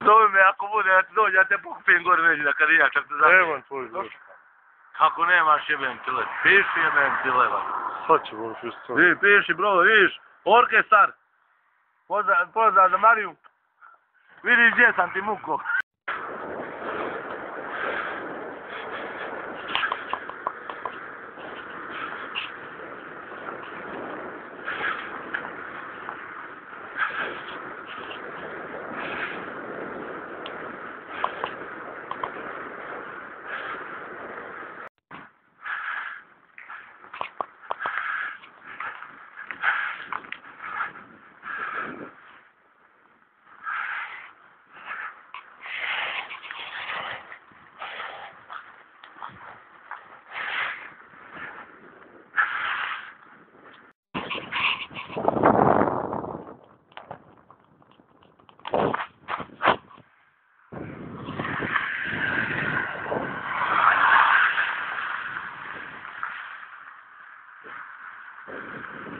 Zovi me, ako bude da ti dođe, ja te pokupijem gore neđe da kad ja čak te zapijem. Nemam tvoj zor. Kako nemaš jebem ti let? Piši jebem ti leva. Sad ću vam pisati. Piši bro, vidiš, orkestar. Pozdrav za Mariju. Vidiš gdje sam ti muko. Thank you.